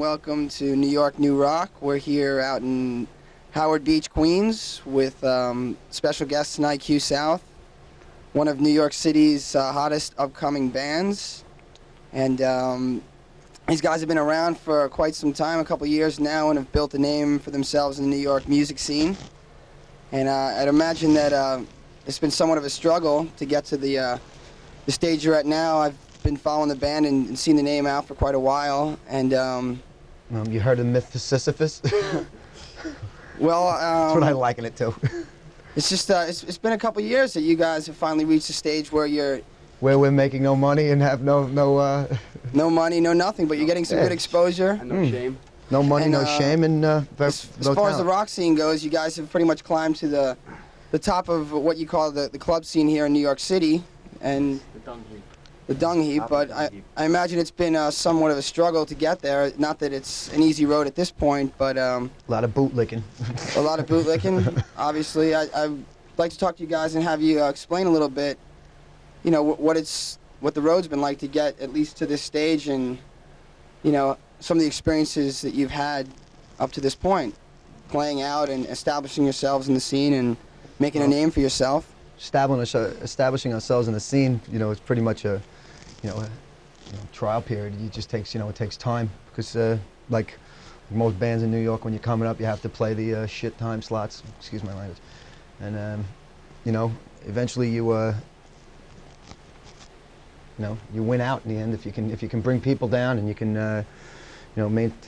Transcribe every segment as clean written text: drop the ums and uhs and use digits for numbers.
Welcome to New York, New Rock. We're here out in Howard Beach, Queens, with special guest tonight, Q South, one of New York City's hottest upcoming bands. And these guys have been around for quite some time, a couple years now, and have built a name for themselves in the New York music scene. And I'd imagine that it's been somewhat of a struggle to get to the stage you're at now. I've been following the band and seen the name out for quite a while, and you heard of the myth of Sisyphus? well, that's what I liken it to. It's just it's been a couple years that you guys have finally reached a stage where we're making no money and have no money, no nothing, but you're getting some good exposure. And no shame. No money, no shame, and as far as the rock scene goes, you guys have pretty much climbed to the top of what you call the club scene here in New York City, and the dung heap, but I imagine it's been somewhat of a struggle to get there. Not that it's an easy road at this point, but a lot of bootlicking. A lot of bootlicking, obviously. I'd like to talk to you guys and have you explain a little bit, you know, what the road's been like to get at least to this stage, and you know, some of the experiences that you've had up to this point, playing out and establishing yourselves in the scene and making a name for yourself. Establishing ourselves in the scene, you know, it's pretty much a trial period. It just takes, it takes time, because like most bands in New York, when you're coming up, you have to play the shit time slots. Excuse my language. And eventually you win out in the end if you can bring people down, and you can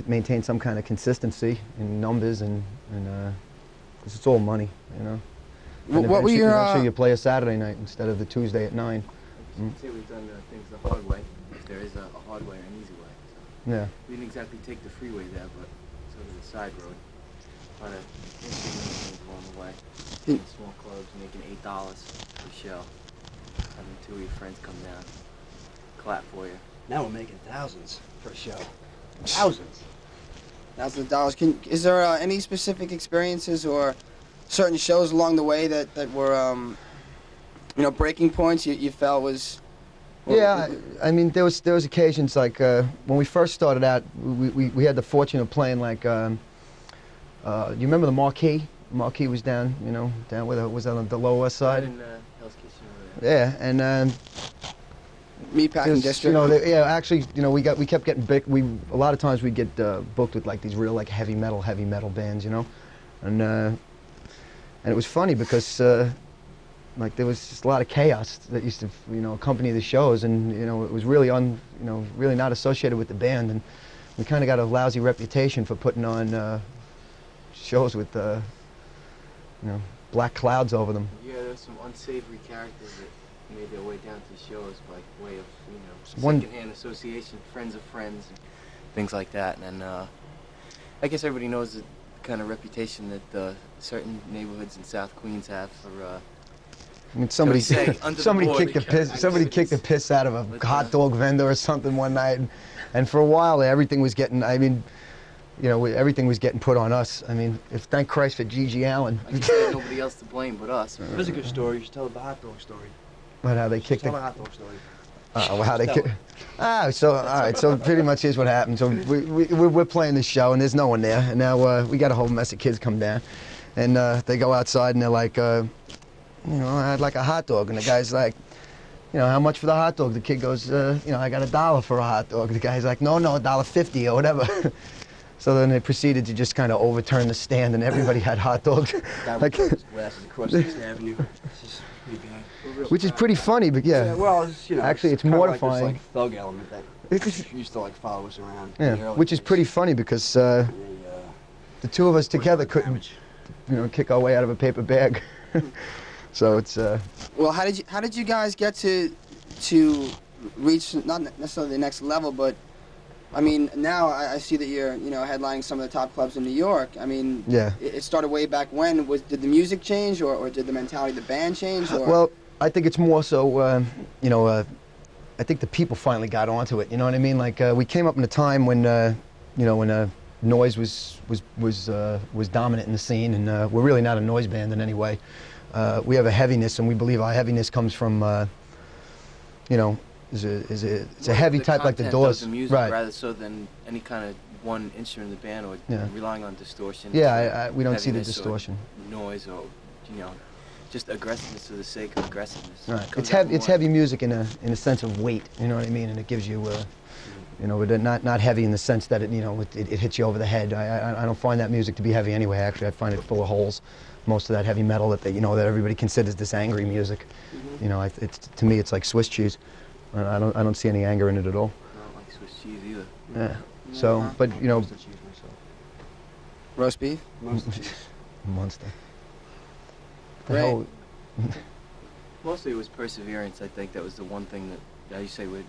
maintain some kind of consistency in numbers, and 'cause it's all money, you know. And what were your? Eventually you play a Saturday night instead of the Tuesday at 9. Say we've done things the hard way. There is a hard way and an easy way. So yeah. We didn't exactly take the freeway there, but sort of the side road. A lot of things along the way. In small clubs, making $8 per show. Having two of your friends come down, clap for you. Now we're making thousands per show. Thousands. Thousands of dollars. Is there any specific experiences or certain shows along the way that were breaking points you felt was? Yeah, I mean there was occasions like when we first started out, we had the fortune of playing like you remember the Marquee? Marquee was down, down where was on the Lower West Side. In Hell's Kitchen. Yeah, and Meatpacking District. Actually, we kept getting big. A lot of times we'd get booked with like these real like heavy metal bands, and it was funny because like there was just a lot of chaos that used to accompany the shows, and it was really really not associated with the band, and we kind of got a lousy reputation for putting on shows with black clouds over them. Yeah, there's some unsavory characters that made their way down to shows by way of secondhand association, friends of friends, and things like that. And I guess everybody knows the kind of reputation that certain neighborhoods in South Queens have for. I mean, somebody kicked the piss out of a hot dog vendor or something one night, and for a while everything was getting. I mean, everything was getting put on us. I mean, thank Christ for Gigi Allen. I guess there's nobody else to blame but us. If it's a good story, you should tell the hot dog story. But how they kicked Tell the hot dog story. How they kicked. All right. So pretty much here's what happened. So we're playing this show, and there's no one there. And now we got a whole mess of kids come down, and they go outside, and they're like, I'd like a hot dog. And the guy's like, how much for the hot dog? The kid goes, I got $1 for a hot dog. The guy's like, no, $1.50 or whatever. So then they proceeded to just kind of overturn the stand, and everybody had hot dogs. Like, glasses across 6th Avenue. Which is pretty funny, but yeah. Well, actually, it's kind mortifying. Like this, thug element that used to follow us around. Yeah, which is pretty funny because the two of us together couldn't, kick our way out of a paper bag. So it's. Well, how did you guys get to reach not necessarily the next level, but I mean now I see that you're headlining some of the top clubs in New York. I mean, yeah. It started way back when. Did the music change, or did the mentality of the band change? Or? Well, I think it's more so, I think the people finally got onto it. You know what I mean? Like we came up in a time when, when noise was dominant in the scene, and we're really not a noise band in any way. We have a heaviness, and we believe our heaviness comes from, it's a heavy type like the Doors, the music, right? Rather so than any kind of one instrument in the band or Yeah. relying on distortion. Yeah, we don't see the heaviness or distortion. noise or, you know, just aggressiveness for the sake of aggressiveness. Right. It It's comes out heavy. It's more- heavy music in a sense of weight. You know what I mean? And it gives you, you know, not heavy in the sense that it hits you over the head. I don't find that music to be heavy anyway. Actually, I find it full of holes. Most of that heavy metal that that everybody considers this angry music. You know, it's to me it's like Swiss cheese. I don't see any anger in it at all. I don't like Swiss cheese either. Yeah. So, but you know, Most of the cheese myself. Roast beef? Most of the cheese. monster. The Great. hell- Mostly it was perseverance. I think that was the one thing that you say we,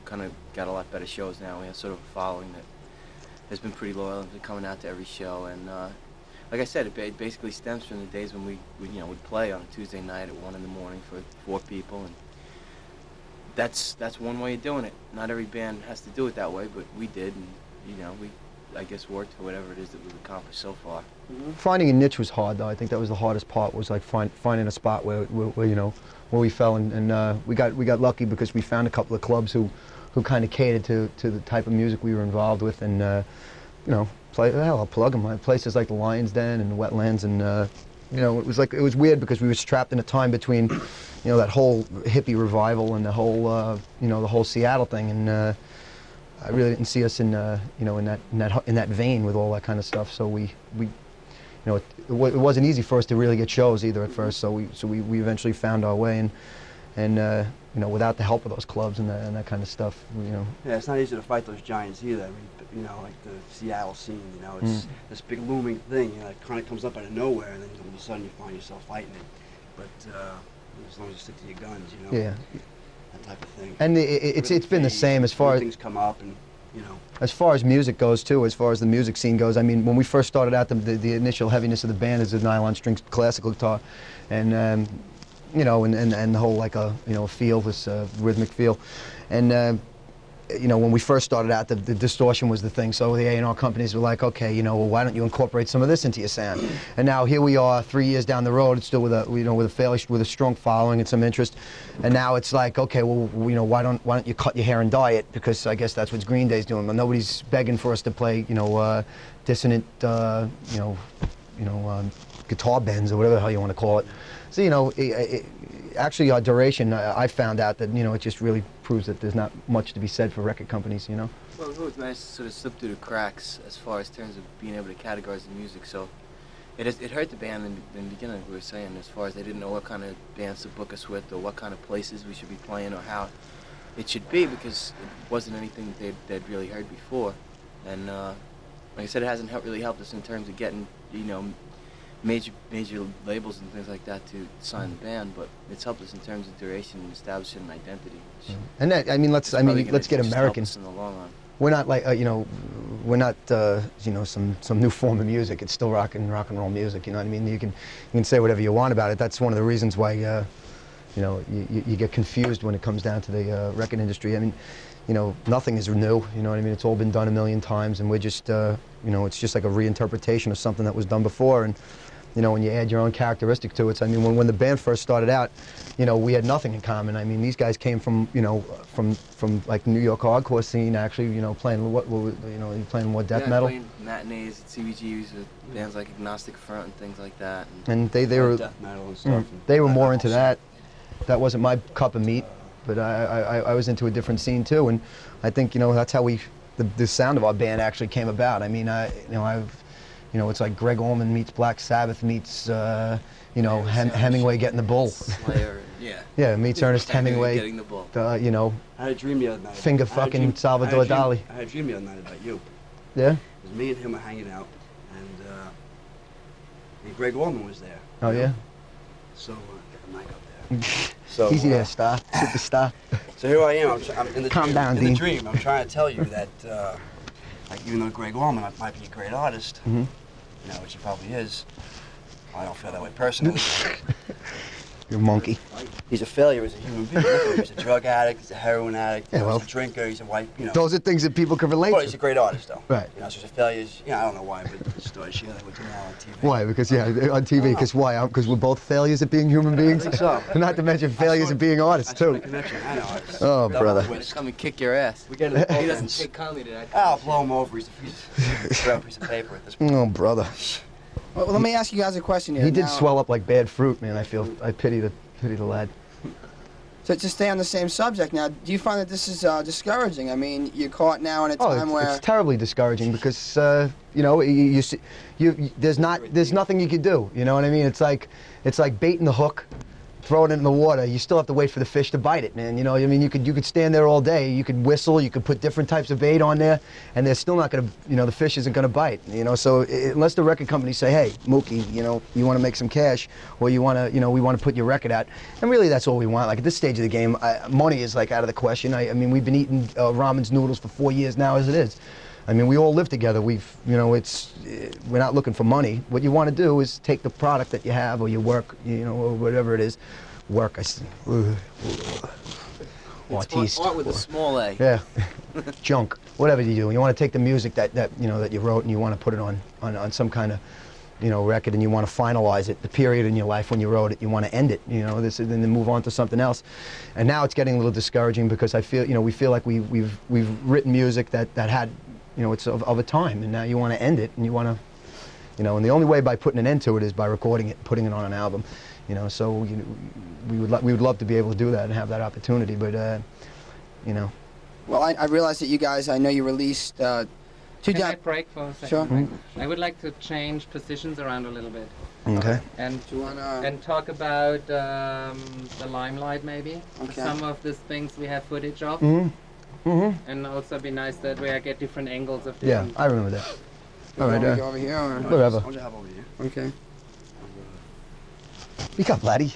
kind of got a lot better shows now. We have sort of a following that has been pretty loyal and been coming out to every show. And like I said, it basically stems from the days when we would play on a Tuesday night at 1 in the morning for 4 people, and that's one way of doing it. Not every band has to do it that way, but we did, and we I guess worked for whatever it is that we've accomplished so far. Finding a niche was hard, though. I think that was the hardest part. Was like finding a spot where we fell, and we got lucky because we found a couple of clubs who kind of catered to the type of music we were involved with, and I'll plug them. Places like the Lion's Den and the Wetlands, and it was weird because we were trapped in a time between that whole hippie revival and the whole Seattle thing, and I really didn't see us in that vein with all that kind of stuff. So it wasn't easy for us to really get shows either at first. So we eventually found our way, and without the help of those clubs and that kind of stuff, Yeah, it's not easy to fight those giants either. I mean, like the Seattle scene, it's this big looming thing, it kind of comes up out of nowhere, and then all of a sudden you find yourself fighting it. But as long as you stick to your guns, Yeah. that type of thing. And it's been the same as far as things come up, and as far as music goes too. As far as the music scene goes, I mean, when we first started out, the initial heaviness of the band is the nylon string classical guitar, and and the whole like feel, this rhythmic feel, and when we first started out, the distortion was the thing. So the A&R companies were like, okay, well, why don't you incorporate some of this into your sound? And now here we are, 3 years down the road, it's still with a strong following and some interest. And now it's like, okay, well, why don't you cut your hair and dye it? Because I guess that's what Green Day's doing. But nobody's begging for us to play, dissonant, guitar bends or whatever the hell you want to call it. So actually our duration, I found out that it just really proves that there's not much to be said for record companies. Well, it was nice to sort of slip through the cracks as far as terms of being able to categorize the music. So it hurt the band in the beginning, we were saying, as far as they didn't know what kind of bands to book us with or what kind of places we should be playing or how it should be, because it wasn't anything that they'd really heard before. And like I said, it hasn't really helped us in terms of getting major labels and things like that to sign the band, but it's helped us in terms of duration and establishing an identity. And that, let's get Americans. In the long run. We're not like we're not some new form of music. It's still rock and roll music. You know what I mean? You can say whatever you want about it. That's one of the reasons why you get confused when it comes down to the record industry. I mean, nothing is new. You know what I mean? It's all been done a million times, and we're just it's just like a reinterpretation of something that was done before. And when you add your own characteristic to it. So, I mean, when the band first started out, we had nothing in common. I mean, these guys came from like New York hardcore scene, actually, playing playing more death metal. Playing matinees at CBGBs with bands like Agnostic Front and things like that. And they were death metal and stuff. They were more into that. That wasn't my cup of meat, but I was into a different scene too. And I think that's how the sound of our band actually came about. I mean, it's like Greg Allman meets Black Sabbath meets, Hemingway getting the bull. Slayer, yeah. Yeah, meets Ernest Hemingway. Getting the bull. I had a dream the other night. Finger fucking Salvador Dali. I had a dream the other night about you. Yeah? It was me and him were hanging out, and Greg Allman was there. Oh, yeah? So, get the mic up there. So, easy there, star. Superstar. So here I am. I'm in the Calm dream. down, in Dean. the dream, I'm trying to tell you that, even though Greg Allman might be a great artist, which he probably is, I don't feel that way personally. You're a monkey. He's a failure as a human being. He's a drug addict. He's a heroin addict. Yeah, well, he's a drinker. He's a wife. Those are things that people can relate Well, to. he's a great artist, though. Right. So he's a failure. I don't know why, but he started sharing with him now on TV. Why? Because on TV. Because why? Because we're both failures at being human beings. I think so. Not to mention failures at being artists too. I know. Oh, brother. He's come and kick your ass. We get it. He doesn't take kindly to that. I'll blow him over. He's a brown piece of paper at this point. Oh, brother. Well, let me ask you guys a question here. He did Now, swell up like bad fruit, man. I pity the lad. So to stay on the same subject now, do you find that this is discouraging? I mean, you're caught now in a time where it's terribly discouraging because there's nothing you can do. You know what I mean? It's like baiting the hook, throwing it in the water. You still have to wait for the fish to bite it, man. You know, I mean, you could stand there all day. You could whistle. You could put different types of bait on there, and they're still not gonna. The fish isn't gonna bite. You know, so unless the record companies say, hey, Mookie, you want to make some cash, or we want to put your record out, and really that's all we want. Like at this stage of the game, money is like out of the question. I mean, we've been eating ramen's noodles for 4 years now, as it is. I mean, we all live together. We're not looking for money. What you want to do is take the product that you have or your work, or whatever it is. Work, It's art with a small A. Yeah, junk. Whatever you do, you want to take the music that you wrote and you want to put it on some kind of record, and you want to finalize it. The period in your life when you wrote it, you want to end it. And then move on to something else. And now it's getting a little discouraging because I feel we feel like we've written music that had it's of a time, and now you want to end it, and you want to and the only way by putting an end to it is by recording it, putting it on an album. So we would love to be able to do that and have that opportunity, but Well, I realize that you guys, I know you released two. Can I break for a second? Sure. Mm-hmm. I would like to change positions around a little bit. Okay. And Do you wanna? and talk about the limelight maybe. Okay. Some of these things we have footage of, and also be nice that we get different angles of Yeah, different. I remember that. All Want me to right, go over here. Or? whatever. I'll just have over here. Okay. Speak up, laddie.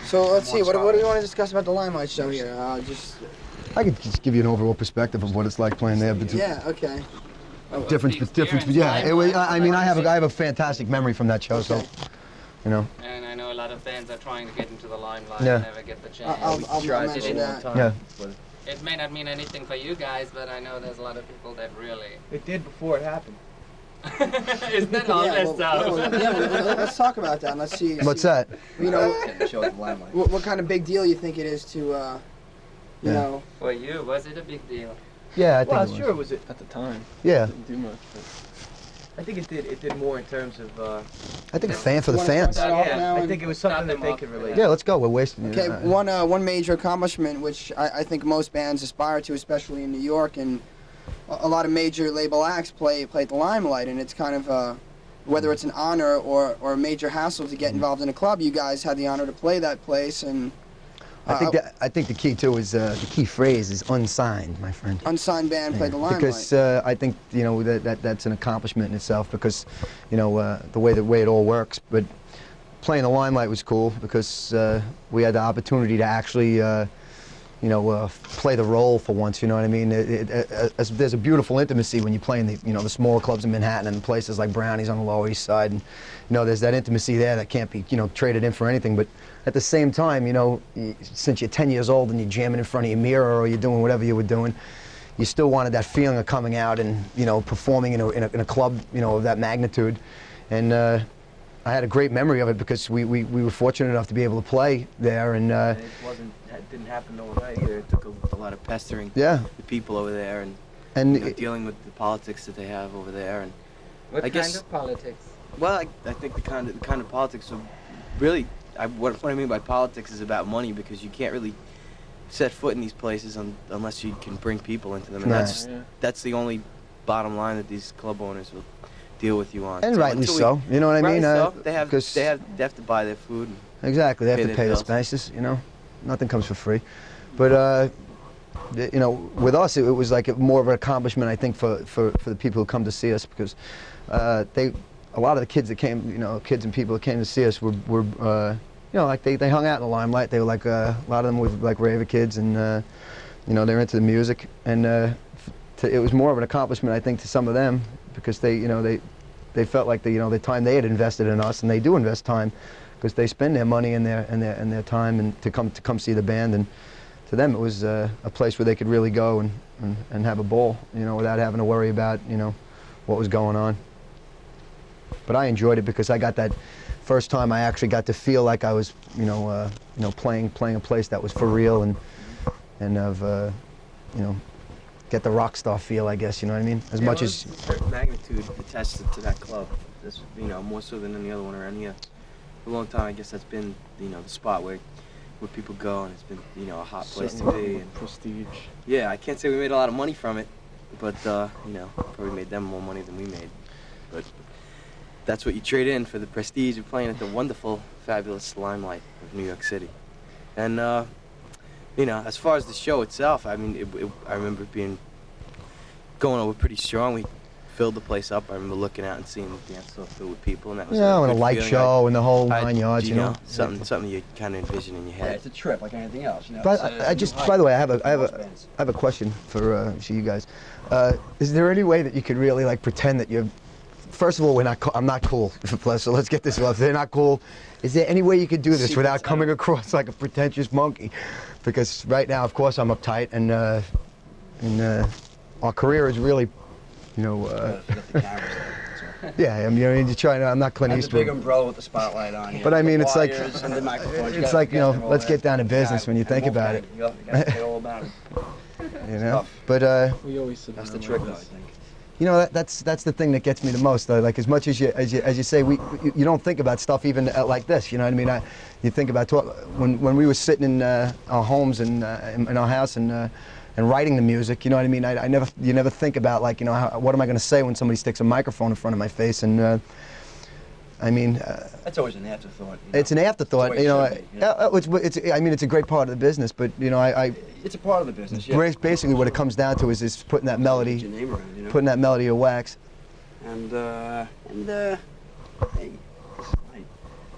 So let's see. What do you want to discuss about the Limelight show here? I could just give you an overall perspective of what it's like playing there. Yeah. Okay. Difference, but yeah. I have a fantastic memory from that show, so And I know a lot of bands are trying to get into the limelight Yeah. and never get the chance. I'll Tried mention it that. one time. Yeah. It may not mean anything for you guys, but I know there's a lot of people that really. It did before it happened. Isn't that honest? Let's talk about that. And let's see. What's that? Show it the Limelight. What kind of big deal you think it is to, you know? For you, was it a big deal? Yeah, I think Well, it was. sure it was at the time. Yeah, Didn't do much, but I think it did. It did more in terms of. I think for the You wanna fans. start off Yeah, now I and- think it was Start something them that they off could with relate. that. Yeah, let's go. We're wasting. Okay, one major accomplishment which I think most bands aspire to, especially in New York, and a lot of major label acts play at the Limelight, and it's kind of whether it's an honor or a major hassle to get involved in a club. You guys had the honor to play that place, and I think the key too is the key phrase is unsigned, my friend. unsigned band played the Limelight. Because I think that's an accomplishment in itself because the way it all works. But playing the Limelight was cool because we had the opportunity to actually play the role for once. You know what I mean? There's a beautiful intimacy when you play in the smaller clubs in Manhattan and places like Brownie's on the Lower East Side, and there's that intimacy there that can't be traded in for anything. But at the same time, since you're 10 years old and you're jamming in front of your mirror or you're doing whatever you were doing, you still wanted that feeling of coming out and performing in a club of that magnitude. And I had a great memory of it because we were fortunate enough to be able to play there, and It didn't happen overnight either. It took a lot of pestering. Yeah. The people over there and dealing with the politics that they have over there, and What I kind guess- of politics? well, I think the kind of politics. So really, what I mean by politics is about money, because you can't really set foot in these places unless you can bring people into them, and Right. that's the only bottom line that these club owners will deal with you on. and So rightly until we- so. You know what I mean? Rightly so. They have 'cause- they have to buy their food. Exactly, they have pay to their pay the bills. spaces, Nothing comes for free. But, with us, it was like more of an accomplishment, I think, for the people who come to see us, because a lot of the kids that came, kids and people that came to see us were like they hung out in the Limelight. They were like, a lot of them were like raver kids, and, they're into the music. And it was more of an accomplishment, I think, to some of them, because they felt like the time they had invested in us, and they do invest time, because they spend their money and their time and to come see the band, and to them it was a place where they could really go and have a ball, you know, without having to worry about, you know, what was going on. But I enjoyed it because I got that first time I actually got to feel like I was, you know, playing a place that was for real and of, you know, get the rock star feel, I guess, you know what I mean? As much as a certain magnitude attached to that club. That's, you know, more so than any other one around here. For a long time, I guess that's been, you know, the spot where people go, and it's been, you know, a hot place to be. And prestige. yeah, I can't say we made a lot of money from it, but you know, probably made them more money than we made. But that's what you trade in for the prestige of playing at the wonderful, fabulous Limelight of New York City. And you know, as far as the show itself, I mean, I remember going over pretty strong. We filled the place up. I remember looking out and seeing the dance floor filled with people, and that was and a good light feeling. show and the whole 9 yards, you you know. something you kind of envision in your Yeah, head. it's a trip like anything else. You know, But I just, by the way, I have a question for you guys. Is there any way that you could really like pretend that you're? First of all, I'm not cool. So let's get this off. They're not cool. Is there any way you could do this without coming across like a pretentious monkey? Because right now, of course, I'm uptight, and our career is really, you know. Yeah, I mean, you're trying to. I'm not Clint Have the big Eastwood. umbrella with the spotlight on you. But I mean, the it's like, wires and the microphones. it's like, you know, let's get down to business when you think about it. You got to say all about it. You know. tough. But We always sit That's down the trick, like though, I this. think. you know, that's the thing that gets me the most, though. Like, as much as you say, you don't think about stuff even like this. You know what I mean? You think about when we were sitting in our homes and in our house and writing the music. You know what I mean? You never think about, like, you know, what am I going to say when somebody sticks a microphone in front of my face? And I mean, That's always an afterthought. You know? it's an afterthought. It's the way it should be, It's I mean, it's a great part of the business, but you know, It's a part of the business. Yeah. basically what it comes down to is putting that Get melody, your name around, you know? putting that melody of wax. And hey,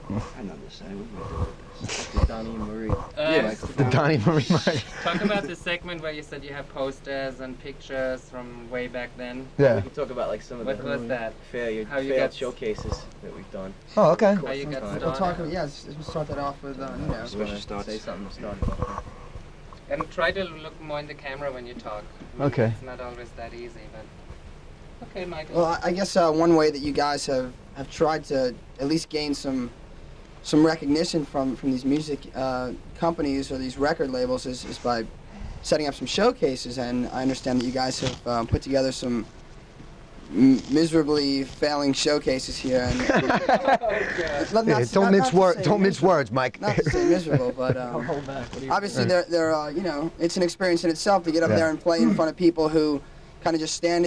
I have nothing to say. What am I doing with this? The Donnie and Marie. Yeah, The Donnie Marie. Talk about the segment where you said you have posters and pictures from way back then. We Yeah. can talk about like some of What the was that? failed How you got showcases that we've done. Oh, okay. How you got We'll We'll talk. started? Yeah, let's start that off with you know. Just wanna starts. say something to start it off. And try to look more in the camera when you talk. Okay. It's not always that easy, but. Okay, Michael. Well, I guess one way that you guys have tried to at least gain some recognition from these music companies or these record labels is by setting up some showcases, and I understand that you guys have put together some miserably failing showcases here. And, Don't mince words, Mike. Not to say miserable, but Hold back. What do you obviously they're you know, it's an experience in itself to get up Yeah. there and play in front of people who kind of just stand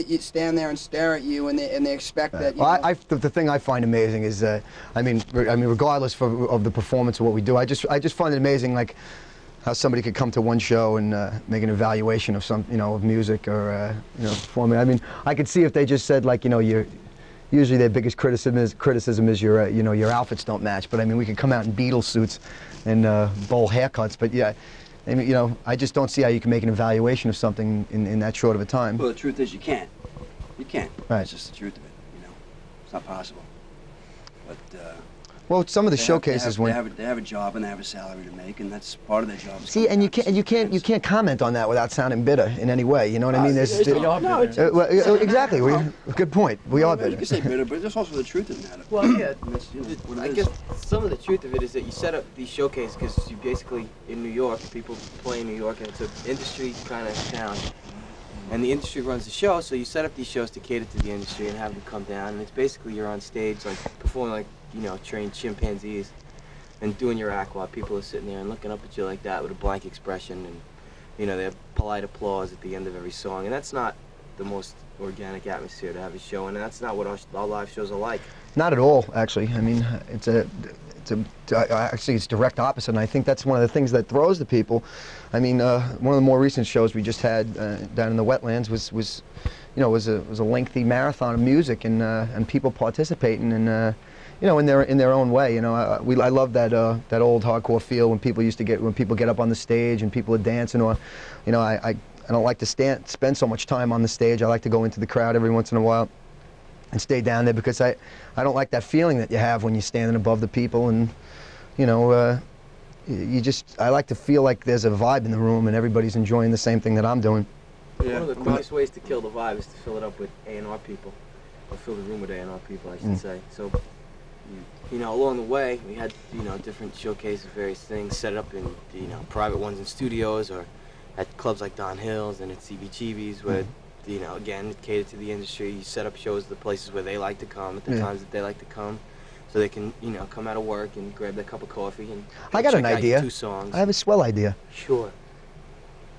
there and stare at you, and they expect that. You Well, know, the thing I find amazing is, I mean, regardless of the performance of what we do, I just find it amazing, like, how somebody could come to one show and make an evaluation of some, you know, of music or, you know, performing. I mean, I could see if they just said, like, you know, usually their biggest criticism is your, you know, your outfits don't match. But I mean, we could come out in Beatles suits and bowl haircuts. But yeah, I mean, you know, I just don't see how you can make an evaluation of something in that short of a time. Well, the truth is you can't. You can't. Right. It's just the truth of it. You know, it's not possible. But Well, some of the they showcases they have a job and they have a salary to make, and that's part of their job. is See, coming and you out. can't comment on that without sounding bitter in any way. You know what I mean? It's Exactly. Good point. We are You bitter. can say bitter, but there's also the truth in that. Well, yeah. It's, you know, what it I is. guess some of the truth of it is that you set up these showcases because you basically, in New York, people play in New York, and it's an industry kind of town. And the industry runs the show, so you set up these shows to cater to the industry and have them come down. And it's basically you're on stage, like, performing like, you know, trained chimpanzees and doing your act while people are sitting there and looking up at you like that with a blank expression. And, you know, they have polite applause at the end of every song. And that's not the most organic atmosphere to have a show, and that's not what our live shows are like. Not at all, actually. I mean, actually, it's direct opposite, and I think that's one of the things that throws the people. I mean, one of the more recent shows we just had down in the Wetlands was a lengthy marathon of music and people participating and you know, in their own way. You know, I love that old hardcore feel when people get up on the stage and people are dancing, or, you know, I don't like to spend so much time on the stage. I like to go into the crowd every once in a while. and stay down there because I don't like that feeling that you have when you're standing above the people, and you know, I like to feel like there's a vibe in the room and everybody's enjoying the same thing that I'm doing. Yeah. One of the quickest ways to kill the vibe is to fill it up with A&R people, or fill the room with A&R people, I should say. So, you know, along the way, we had, you know, different showcases, various things set up in, you know, private ones in studios or at clubs like Don Hill's and at CBGB's where, you know, again, catered to the industry. You set up shows at the places where they like to come at the times that they like to come, so they can, you know, come out of work and grab their cup of coffee and I got an idea. 2 songs. I have a swell idea. Sure.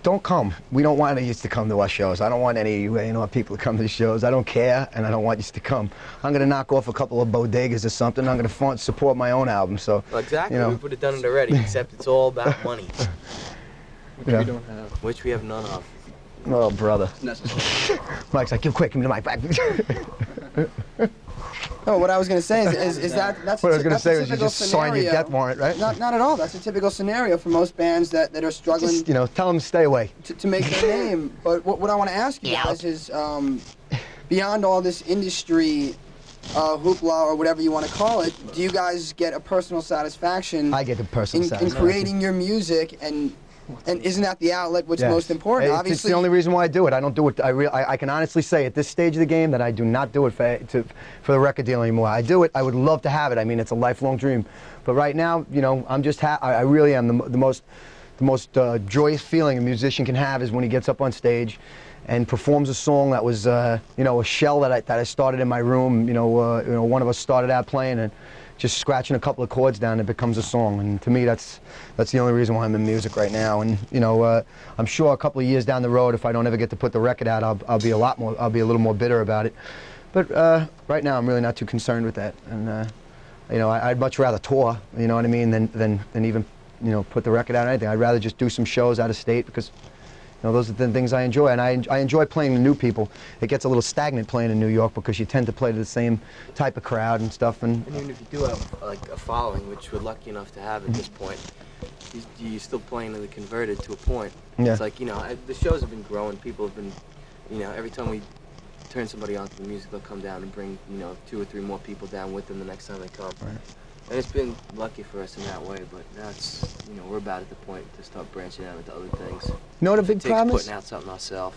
Don't come. We don't want you to come to our shows. I don't want any, you know, people to come to the shows. I don't care, and I don't want you to come. I'm gonna knock off a couple of bodegas or something. I'm gonna support my own album. So. Well, exactly. You know. We would have done it already, except it's all about money, Which we don't have. which we have none of. Oh, brother. It's necessary. Mike's like, quick, give me the mic back. No, what I was going to say is that's What I was going to that's a say was you typical just sign your scenario. death warrant, right? Not at all. That's a typical scenario for most bands that are struggling Just, you know, tell them to stay away. to make their name. But what I want to ask you guys is, beyond all this industry hoopla or whatever you want to call it, do you guys get a personal satisfaction I get the personal in satisfaction. creating your music, and isn't that the outlet what's most important? It's Obviously, the only reason why I do it. I don't do it. I can honestly say at this stage of the game that I do not do it for the record deal anymore. I do it. I would love to have it. I mean, it's a lifelong dream. But right now, you know, I'm just I really am the most joyous feeling a musician can have is when he gets up on stage and performs a song that was you know, a shell that I started in my room. You know, one of us started out playing and just scratching a couple of chords down, it becomes a song. And to me, that's the only reason why I'm in music right now. And you know, I'm sure a couple of years down the road, if I don't ever get to put the record out, I'll be a little more bitter about it. But right now, I'm really not too concerned with that. And you know, I'd much rather tour, you know what I mean, than even, you know, put the record out or anything. I'd rather just do some shows out of state because, you know, those are the things I enjoy, and I enjoy playing to new people. It gets a little stagnant playing in New York because you tend to play to the same type of crowd and stuff. And even if you do have like a following, which we're lucky enough to have at this point, you're still playing to the converted to a point. Yeah. It's like, you know, the shows have been growing. People have been, you know, every time we turn somebody onto the music, they'll come down and bring, you know, 2 or 3 more people down with them the next time they come. Right. And it's been lucky for us in that way, but now it's, you know, we're about at the point to start branching out into other things. you know what a big It takes problem is? putting out something ourselves.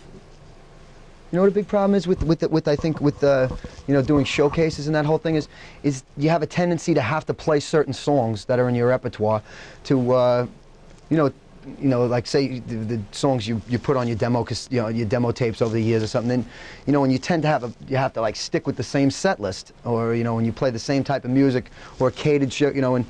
You know what a big problem is with you know, doing showcases and that whole thing is you have a tendency to have to play certain songs that are in your repertoire to you know, like say the songs you put on your demo, you know, your demo tapes over the years or something. Then, you know, when you tend to you have to like stick with the same set list, or you know, when you play the same type of music or a catered show, you know, and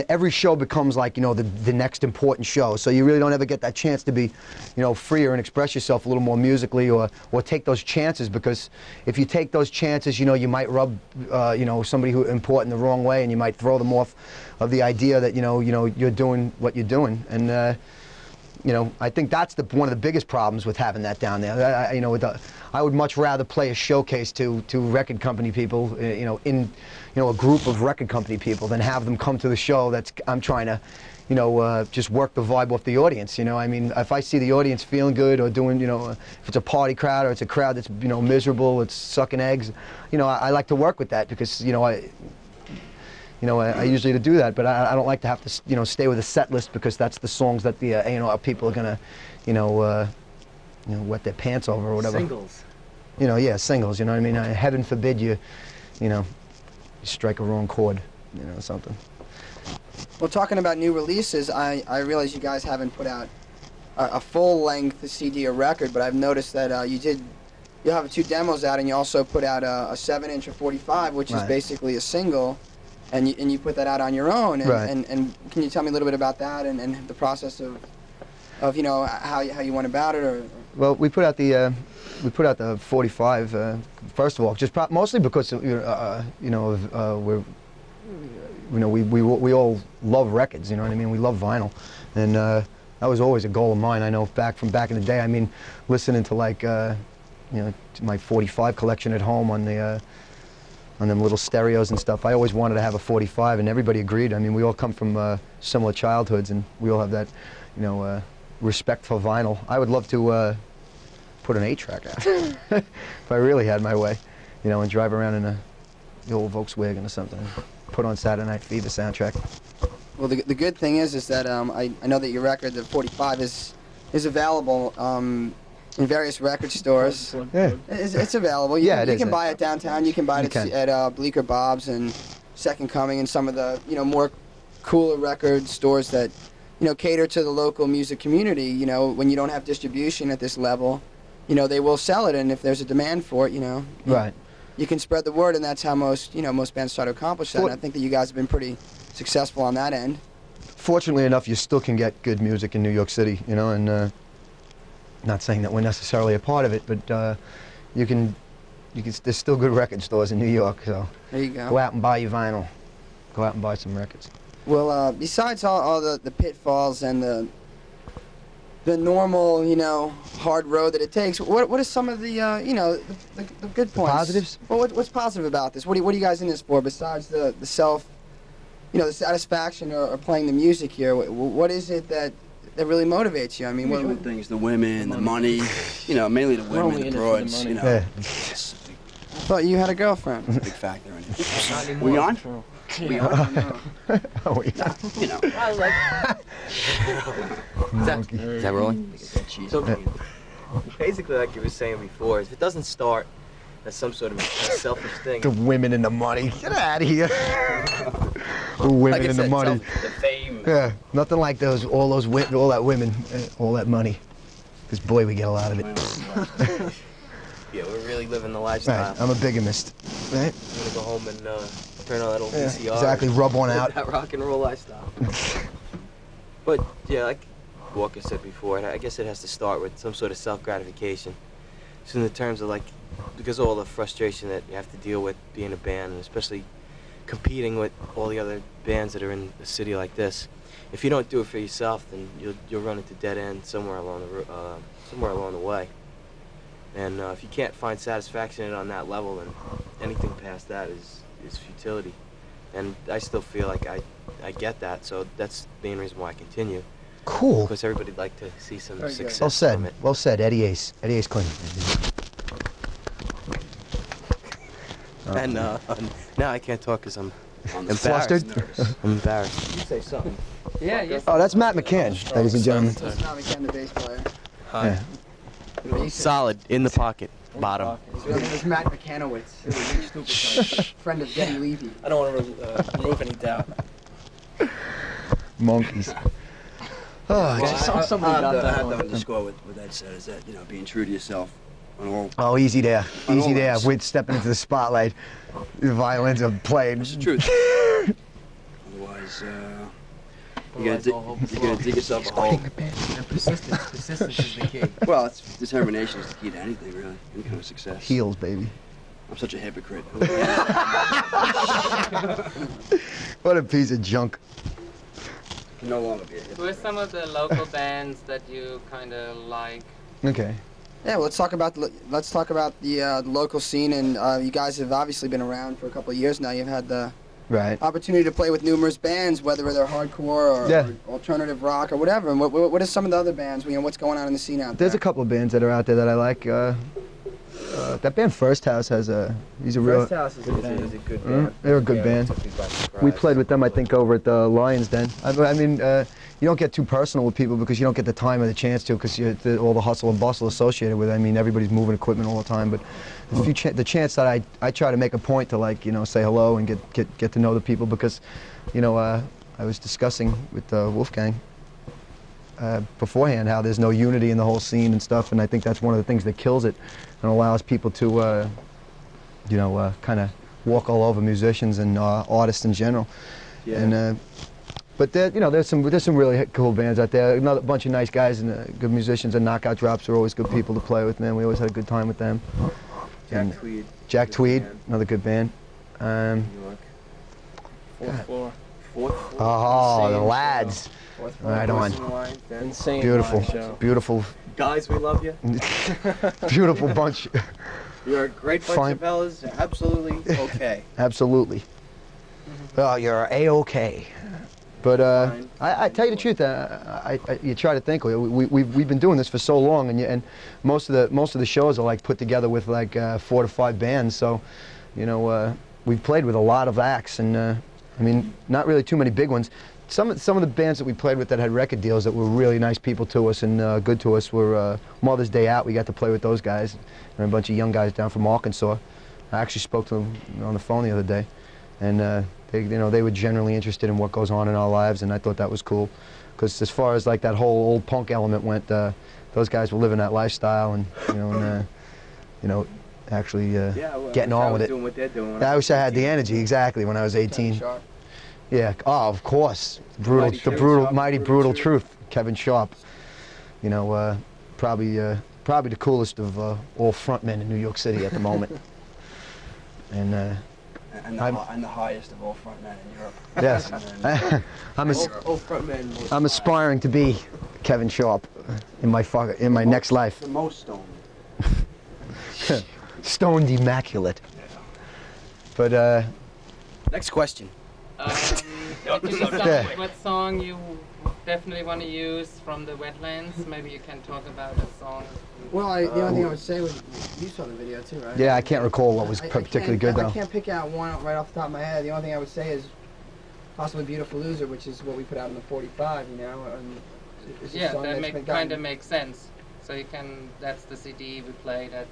every show becomes like, you know, the next important show. So you really don't ever get that chance to be, you know, freer and express yourself a little more musically, or take those chances, because if you take those chances, you know, you might rub you know, somebody who important the wrong way, and you might throw them off of the idea that you know you're doing what you're doing. And you know, I think that's one of the biggest problems with having that down there. You know, I would much rather play a showcase to record company people, you know, in, you know, a group of record company people, than have them come to the show I'm trying to, you know, just work the vibe off the audience. You know, I mean, if I see the audience feeling good or doing, you know, if it's a party crowd or it's a crowd that's, you know, miserable, it's sucking eggs, you know, I like to work with that because, you know, I usually do that, but I don't like to have to, you know, stay with a set list, because that's the songs that the you know, people are gonna, you know, wet their pants over or whatever. Singles. You know, yeah, singles. You know what I mean? Heaven forbid you know, you strike a wrong chord, you know, something. Well, talking about new releases, I realize you guys haven't put out a full-length CD or record, but I've noticed that you have 2 demos out, and you also put out a 7-inch or 45, which is basically a single. And you put that out on your own, and can you tell me a little bit about that and the process of you know, how you went about it? Or well, we put out the 45 first of all, just mostly because you know, we all love records, you know what I mean? We love vinyl, and that was always a goal of mine. I know back in the day. I mean, listening to like you know, to my 45 collection at home on them little stereos and stuff. I always wanted to have a 45, and everybody agreed. I mean, we all come from similar childhoods, and we all have that, you know, respect for vinyl. I would love to put an 8-track out if I really had my way. you know, and drive around in the old Volkswagen or something. Put on Saturday Night Fever soundtrack. Well, the good thing is that I know that your record, the 45, is available in various record stores. Yeah. It's available. Yeah, it you is. can buy it downtown. You can buy it at Bleecker Bob's and Second Coming and some of the more cooler record stores that cater to the local music community. When you don't have distribution at this level, they will sell it, and if there's a demand for it, Right. you can spread the word, and that's how most bands try to accomplish that. And I think that you guys have been pretty successful on that end. Fortunately enough, you still can get good music in New York City, and not saying that we're necessarily a part of it, but you can. There's still good record stores in New York, so there you go. Go out and buy your vinyl. Go out and buy some records. Well, besides all the pitfalls and the normal, hard road that it takes, what are some of the the good points? The positives? Well, what's positive about this? What are you guys in this for besides the the satisfaction or playing the music here? What is it that really motivates you? I mean, what things? The women, the money, mainly the women, the broads. Yeah. I thought you had a girlfriend. It's a big factor in it. We on? We on? Oh, yeah. I like. Is that rolling? So basically, like you were saying before, if it doesn't start as some sort of selfish thing. The women and the money. Get out of here. The women and the money. The fame. Yeah, nothing like all that women, all that money. Because boy, we get a lot of it. Yeah, we're really living the lifestyle. Right, I'm a bigamist. Right? I'm gonna go home and turn on that old VCR. Exactly, rub one out. That rock and roll lifestyle. But yeah, like Walker said before, I guess it has to start with some sort of self-gratification. So in the terms of because of all the frustration that you have to deal with being a band, and especially competing with all the other bands that are in a city like this, if you don't do it for yourself, then you'll run into dead end somewhere along the way. And if you can't find satisfaction in it on that level, then anything past that is futility. And I still feel like I get that, so that's the main reason why I continue. Cool. Because everybody'd like to see some success. Well said. From it. Well said, Eddie Ace. Eddie Ace Clean. And now I can't talk because I'm embarrassed. Flustered? I'm embarrassed. You say something. Yeah, yes. Oh, that's Matt McCann, ladies and gentlemen. That's not again the bass player. Yeah. Solid, in the pocket, bottom. It's Matt McCanowitz, friend of Denny Levy. I don't want to remove any doubt. Monkeys. Oh, I have to underscore what Ed said, is that, being true to yourself on all. Oh, easy there. On Easy all there. levels. We're stepping into the spotlight. The violins are playing. It's the truth. Otherwise, you're gonna dig yourself a hole. Persistence is the key. Well, determination is the key to anything, really. Any kind of success. Heels, baby. I'm such a hypocrite. What a piece of junk. Can no longer be a hypocrite. Who are some of the local bands that you kind of like? Okay. Yeah, well, let's talk about the local scene, and you guys have obviously been around for a couple of years now. You've had the opportunity to play with numerous bands, whether they're hardcore or alternative rock or whatever. And what are some of the other bands? What's going on in the scene out there? There's a couple of bands that are out there that I like. That band First House has he's a real. First House is a good band. They're a good band. We played with them, I think, over at the Lions Den. I mean, you don't get too personal with people because you don't get the time or the chance to, because all the hustle and bustle associated with it. I mean, everybody's moving equipment all the time, but the chance that I try to make a point to say hello and get to know the people, because, I was discussing with Wolfgang beforehand how there's no unity in the whole scene and stuff, and I think that's one of the things that kills it and allows people to, kind of walk all over musicians and artists in general. Yeah. And but there's some really cool bands out there. Another bunch of nice guys and good musicians. And Knockout Drops are always good people to play with, man. We always had a good time with them. Tweed. Jack Tweed, another good band. New York. Fourth floor. Oh, the lads. Right on. Insane. Beautiful. Guys, we love you. Beautiful bunch. You're a great bunch of fellas. Absolutely okay. Absolutely. Oh, you're A-okay. But I tell you the truth, you try to think. We've been doing this for so long, and most of the shows are like put together with like 4 to 5 bands. So, you know, we've played with a lot of acts, and I mean, not really too many big ones. Some of the bands that we played with that had record deals that were really nice people to us and good to us were Mother's Day Out. We got to play with those guys, and a bunch of young guys down from Arkansas. I actually spoke to them on the phone the other day, and they were generally interested in what goes on in our lives, and I thought that was cool, because as far as like that whole old punk element went, those guys were living that lifestyle, and actually getting on with it. Doing what they're doing. I wish I had the energy exactly when I was 18. Yeah, oh, of course. Mighty brutal truth. Kevin Sharp. You know, probably the coolest of all frontmen in New York City at the moment. And the highest of all frontmen in Europe. Yes. I'm aspiring to be Kevin Sharp in my next life. The most stoned. Stoned immaculate. But next question. Did you decide what song you definitely want to use from the Wetlands? Maybe you can talk about a song. Well, the only thing I would say was, you saw the video too, right? Yeah, I can't recall what was particularly good though. I can't pick out one right off the top of my head. The only thing I would say is possibly Beautiful Loser, which is what we put out in the 45, you know. Yeah, that kind of makes sense. So you can, that's the CD we played at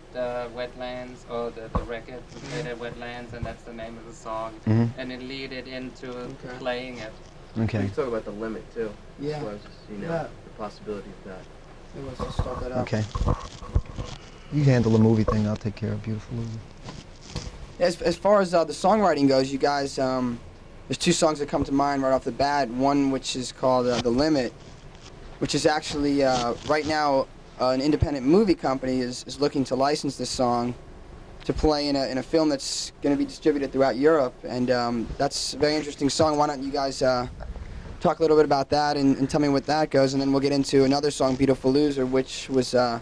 Wetlands, or the record we played at Wetlands, and that's the name of the song. Mm-hmm. And it leaded into playing it. Okay. We can talk about the limit too. Yeah. As well as just, the possibility of that. Let's just start that up. Okay. You handle the movie thing, I'll take care of Beautiful Loser. As far as the songwriting goes, you guys, there's 2 songs that come to mind right off the bat. One which is called The Limit, which is actually, right now, an independent movie company is looking to license this song to play in a film that's going to be distributed throughout Europe, and that's a very interesting song. Why don't you guys talk a little bit about that and tell me what that goes, and then we'll get into another song, Beautiful Loser, which was a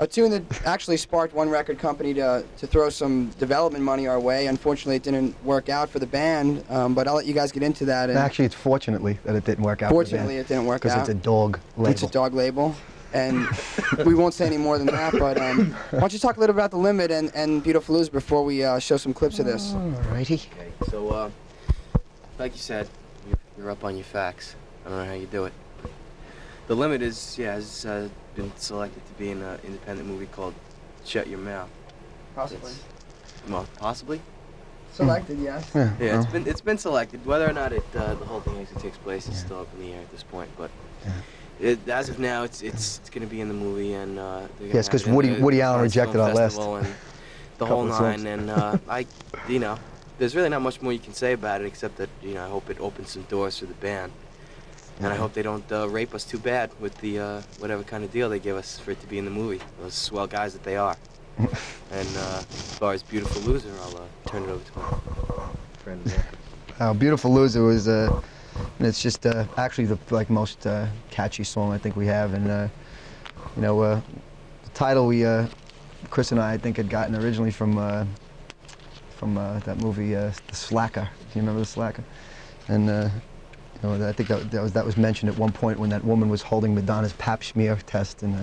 tune that actually sparked one record company to throw some development money our way. Unfortunately, it didn't work out for the band, but I'll let you guys get into that. And actually, it's fortunately that it didn't work out fortunately, it didn't work out. Because it's a dog label. It's a dog label. And we won't say any more than that, but why don't you talk a little about The Limit and Beautiful Loser before we show some clips of this. Alrighty. Okay, so like you said, you're up on your facts. I don't know how you do it. The Limit has been selected to be in an independent movie called Shut Your Mouth. Possibly. Well, possibly? Selected, yes. Yeah, it's been selected. Whether or not the whole thing actually takes place is still up in the air at this point, but as of now, it's going to be in the movie, and yes, because Woody Allen rejected our list. And the whole nine, and there's really not much more you can say about it except that I hope it opens some doors for the band, and I hope they don't rape us too bad with the whatever kind of deal they give us for it to be in the movie. Those swell guys that they are. And as far as Beautiful Loser, I'll turn it over to my friend. Beautiful Loser was. It's just actually the most catchy song I think we have, and the title Chris and I think had gotten originally from that movie The Slacker. Do you remember The Slacker? And I think that was mentioned at one point when that woman was holding Madonna's pap smear test and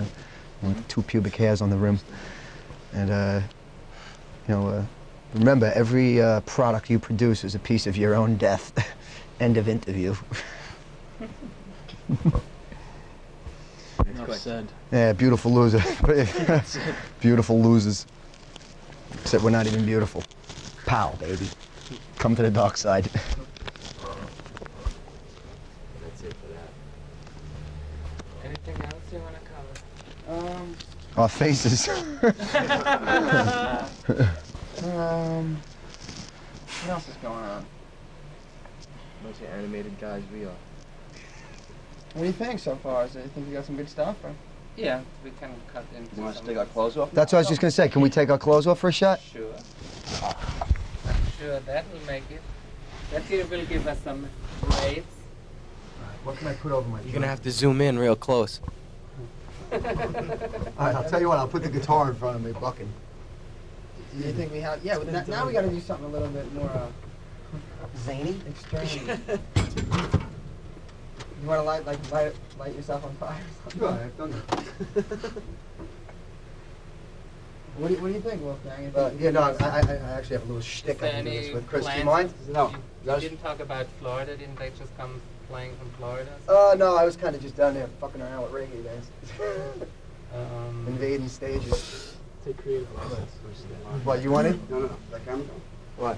with 2 pubic hairs on the rim. And remember, every product you produce is a piece of your own death. End of interview. Enough said. Yeah, Beautiful Loser. Beautiful losers. Except we're not even beautiful. Pow, baby. Come to the dark side. That's it for that. Anything else you want to cover? Our faces. What else is going on? Bunch of animated guys we are. What do you think so far? Do you think we got some good stuff? Or? Yeah, we can cut into. You want us to take our clothes off? That's what I was just going to say. Can we take our clothes off for a shot? Sure. I'm sure that will make it. That will give us some rates. What can I put over my You're gonna have to zoom in real close. All right, I'll tell you what. I'll put the guitar in front of me, bucking. Do you think we have? Yeah, but now we got to do something a little bit more zany, extreme. You want to light yourself on fire? Sure, I've done that. What do you think, Wolfgang? Yeah, no, I actually have a little shtick I can do this with. Chris, do you mind? No. You didn't talk about Florida. Didn't they just come playing from Florida? No, I was kind of just down there fucking around with reggae guys. Invading stages. Take creative license. What, you want it? No. That camera going. What?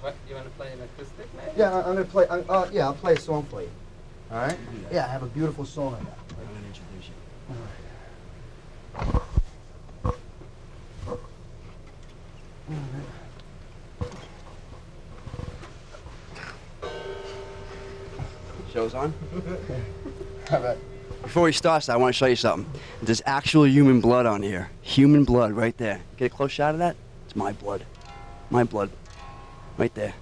What? You want to play an acoustic, maybe? Yeah, I'm gonna play. Yeah, I'll play a song for you. All right? Yeah, I have a beautiful song I got. I'm gonna introduce you. Show's on? How about? Before we start, I want to show you something. There's actual human blood on here. Human blood right there. Get a close shot of that? It's my blood. My blood. Right there.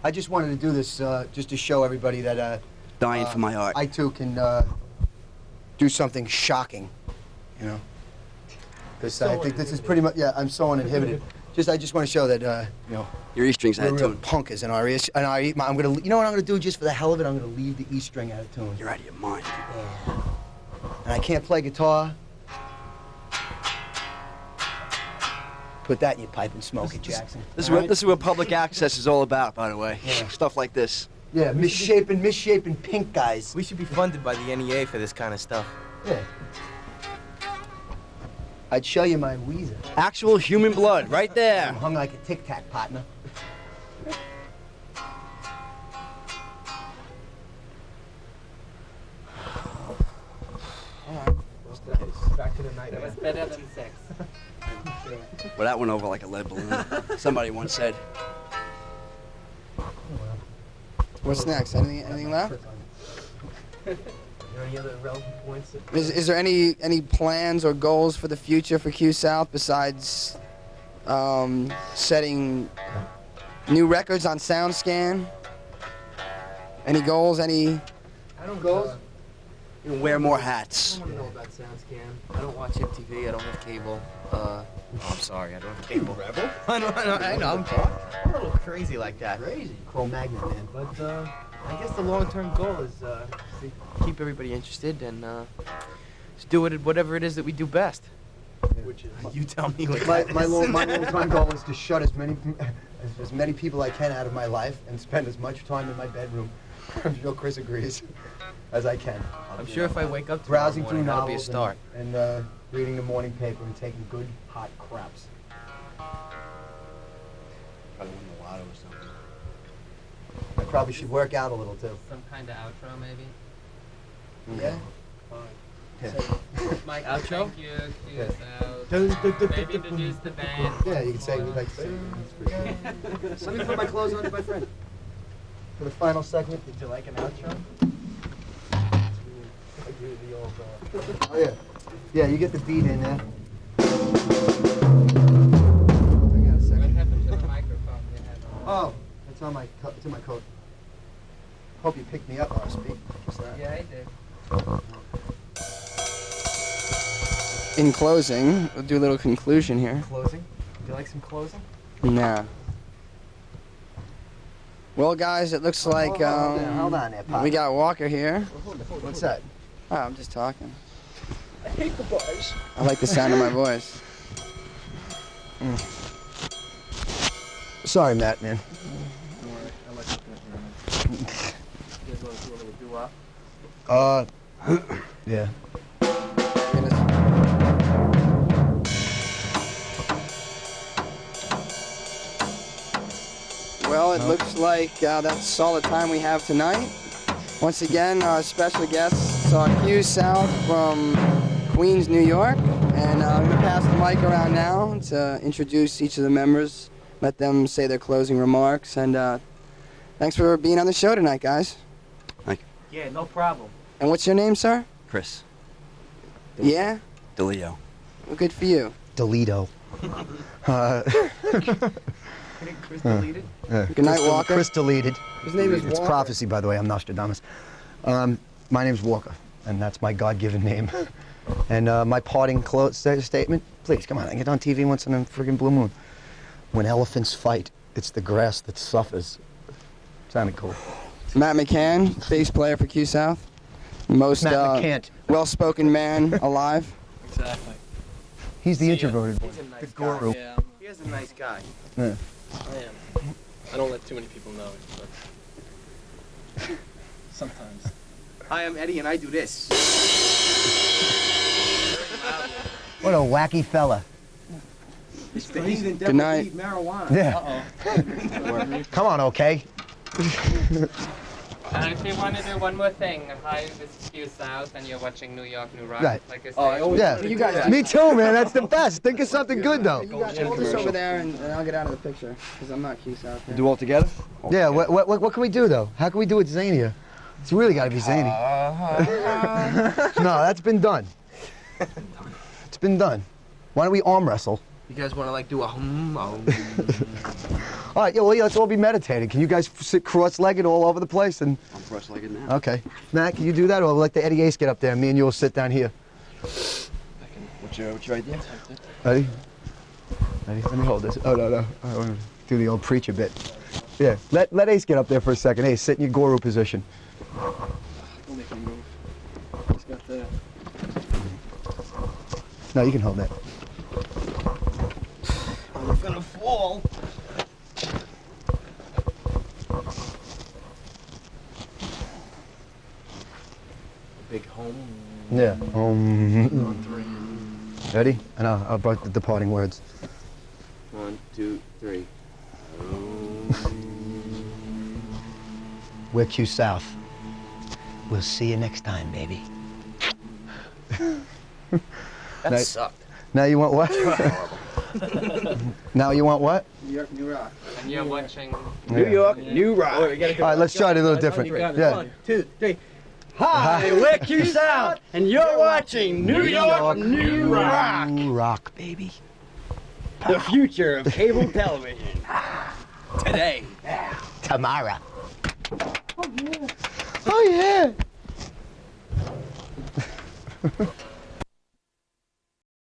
I just wanted to do this just to show everybody that Dying for my art. I too can do something shocking, you know. Because I think this is pretty much, yeah, I'm so uninhibited. I just want to show that, you know, Your E strings out we're of real tune. punkers in our ears. And I'm gonna, you know what I'm gonna do just for the hell of it? I'm gonna leave the E string out of tune. You're out of your mind. Yeah. And I can't play guitar. Put that in your pipe and smoke it, Jackson. This All is what public access is all about, by the way. Yeah. Stuff like this. Yeah, misshapen pink guys. We should be funded by the NEA for this kind of stuff. Yeah. I'd show you my Weezer. Actual human blood, right there. I'm hung like a Tic Tac, partner. Back to the night. That was better than sex. Well, that went over like a lead balloon. Somebody once said. What's next? Anything left? Are there any other relevant points? Is there any plans or goals for the future for Q South besides setting new records on SoundScan? Any goals? Any goals? You wear more I hats. don't want to know about SoundScan. I don't watch MTV. I don't have cable. I'm sorry, I don't have cable. Rebel? I know, I'm a little crazy like that. Crazy. Cro-Magnon, man. But I guess the long-term goal is to keep everybody interested and just do whatever it is that we do best. Which is you tell me what that My is. long-time goal is to shut as many people I can out of my life and spend as much time in my bedroom. I'm sure Chris agrees. As I can. I'm sure if I wake up tomorrow Browsing through morning, that'll be a novels start. and reading the morning paper and taking good hot craps. Probably win the lotto or something. I probably should work out a little too. Some kind of outro, maybe. Yeah. Mike, Outro? thank you. Q South. Maybe introduce the band. Yeah, you can say we'd like to say. Let me put my clothes on to my friend. For the final segment. Did you like an outro? Oh yeah. Yeah, you get the beat in there. I got a What second. happened to the microphone you had on? Oh, it's on my it's in my coat. Hope you picked me up while I speak. What's that? Yeah, I did. In closing, we'll do a little conclusion here. Closing? Would you like some closing? Nah. Well, guys, it looks like hold on there, Pop. we got Walker here. What's that? Oh, I'm just talking. I hate the bars. I like the sound of my voice. Sorry, Matt, man. Yeah. Well, it looks like that's all the time we have tonight. Once again, our special guests are Q South from Queens, New York. And I'm going to pass the mic around now to introduce each of the members, let them say their closing remarks. And thanks for being on the show tonight, guys. Yeah, no problem. And what's your name, sir? Chris. Yeah? DeLeo. Well, good for you. Delito. Chris deleted? Good night, Walker. Chris deleted. His name is It's Walker. prophecy, by the way. I'm Nostradamus. My name's Walker, and that's my God-given name. And my parting statement, please, come on, I get on TV once in a friggin' blue moon. When elephants fight, it's the grass that suffers. Sounded cool. Matt McCann, bass player for Q South. Most Matt McCann. well-spoken man alive. Exactly. He's the introverted He's a one. nice The guy. guru. Yeah, He is a nice guy. Yeah. I am. I don't let too many people know it, but sometimes. Hi, I'm Eddie, and I do this. What a wacky fella. Good night. Yeah. Come on, okay. And if you want to do one more thing, hi, this is Q South, and you're watching New York, New Rock. Right. Like I said, Oh, I always Yeah. You guys, Me too, man. That's the best. Think of something good, though. you guys hold this over there, and I'll get out of the picture because I'm not Q South. Do all together? Yeah, what can we do, though? How can we do it zanier? It's really got to be zany. No, that's been done. It's been done. Why don't we arm wrestle? You guys want to like do a All right, yeah, well, yeah, let's all be meditating. Can you guys sit cross-legged all over the place? And I'm cross-legged now. okay. Matt, can you do that? Or let the Eddie Ace get up there and me and you will sit down here. What's your idea? Ready? Ready? Let me hold this. Oh, no. I want to do the old preacher bit. Yeah, let Ace get up there for a second. Ace, sit in your guru position. Don't make me move. He's got the. No, you can hold that. I'm gonna fall. big home. Yeah. Ready? And I'll write the departing words. 1, 2, 3. We're Q South. We'll see you next time, baby. That Now- sucked. Now you want what? Now you want what? New York, New Rock. And you're watching. New York, New Rock. All right, let's try it a little different. Yeah. 1, 2, 3. Hi, we're Q South, and you're watching New York, New Rock. New Rock, baby. The future of cable television. Today. Tomorrow. Oh yeah.